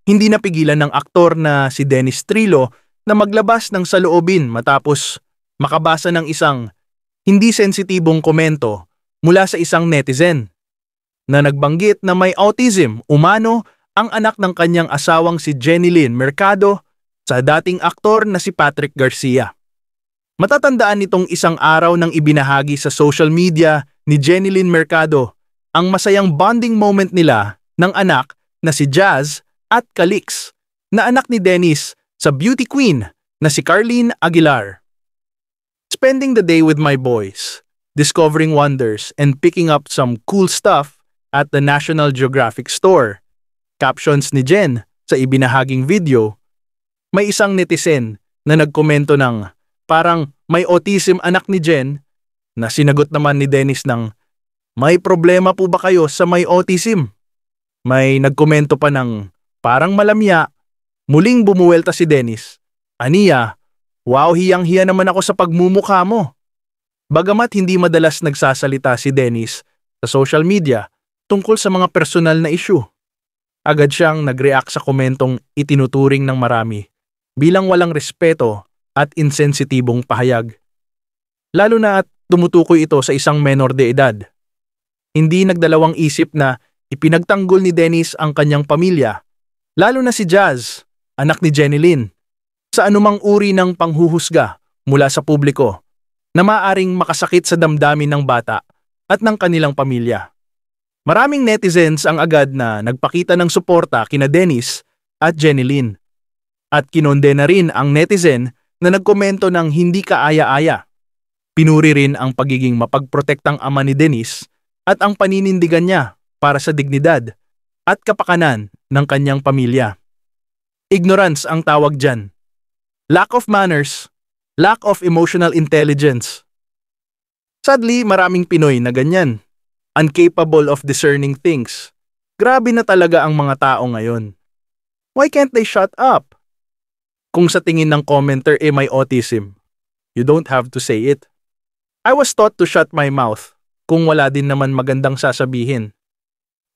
Hindi napigilan ng aktor na si Dennis Trillo na maglabas ng saloobin matapos makabasa ng isang hindi sensitibong komento mula sa isang netizen na nagbanggit na may autism umano ang anak ng kanyang asawang si Jenilyn Mercado sa dating aktor na si Patrick Garcia. Matatandaan nitong isang araw nang ibinahagi sa social media ni Jenilyn Mercado ang masayang bonding moment nila ng anak na si Jazz at Calix na anak ni Dennis sa beauty queen na si Carlene Aguilar. Spending the day with my boys, discovering wonders and picking up some cool stuff at the National Geographic store. Captions ni Jen sa ibinahaging video. May isang netizen na nagkomento ng parang may autism anak ni Jen na sinagot naman ni Dennis ng may problema po ba kayo sa may autism? May nagkomento pa ng parang malamya. Muling bumuwelta si Dennis. Aniya, wow, hiyang-hiya naman ako sa pagmumukha mo. Bagamat hindi madalas nagsasalita si Dennis sa social media tungkol sa mga personal na issue, agad siyang nag-react sa komentong itinuturing ng marami bilang walang respeto at insensitibong pahayag. Lalo na at tumutukoy ito sa isang menor de edad. Hindi nagdalawang isip na ipinagtanggol ni Dennis ang kanyang pamilya, lalo na si Jazz, anak ni Jenilyn, sa anumang uri ng panghuhusga mula sa publiko na maaring makasakit sa damdamin ng bata at ng kanilang pamilya. Maraming netizens ang agad na nagpakita ng suporta kina Dennis at Jenilyn. At kinondena rin ang netizen na nagkomento ng hindi kaaya-aya. Pinuri rin ang pagiging mapagprotektang ama ni Dennis at ang paninindigan niya para sa dignidad at kapakanan ng kanyang pamilya. Ignorance ang tawag dyan. Lack of manners, lack of emotional intelligence. Sadly, maraming Pinoy na ganyan. Incapable of discerning things. Grabe na talaga ang mga tao ngayon. Why can't they shut up? Kung sa tingin ng commenter may autism, you don't have to say it. I was taught to shut my mouth kung wala din naman magandang sasabihin.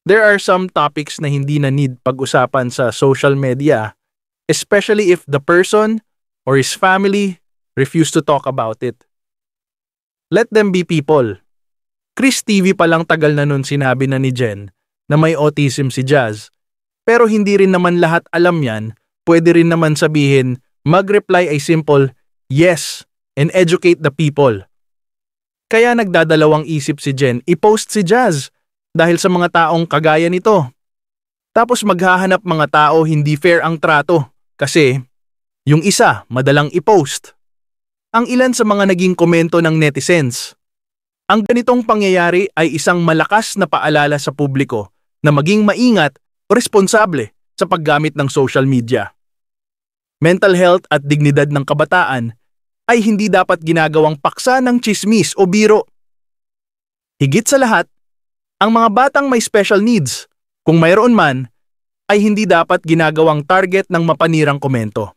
There are some topics na hindi na need pag-usapan sa social media, especially if the person or his family refuse to talk about it. Let them be people. Chris TV pa lang tagal na nun sinabi na ni Jen na may autism si Jazz. Pero hindi rin naman lahat alam yan, pwede rin naman sabihin, mag-reply ay simple, yes, and educate the people. Kaya nagdadalawang isip si Jen, i-post si Jazz dahil sa mga taong kagaya nito. Tapos maghahanap mga tao hindi fair ang trato kasi yung isa madalang i-post. Ang ilan sa mga naging komento ng netizens. Ang ganitong pangyayari ay isang malakas na paalala sa publiko na maging maingat o responsable sa paggamit ng social media. Mental health at dignidad ng kabataan ay hindi dapat ginagawang paksa ng tsismis o biro. Higit sa lahat, ang mga batang may special needs, kung mayroon man, ay hindi dapat ginagawang target ng mapanirang komento.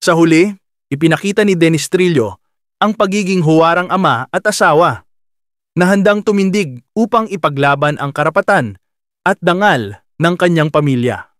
Sa huli, ipinakita ni Dennis Trillo ang pagiging huwarang ama at asawa na handang tumindig upang ipaglaban ang karapatan at dangal ng kanyang pamilya.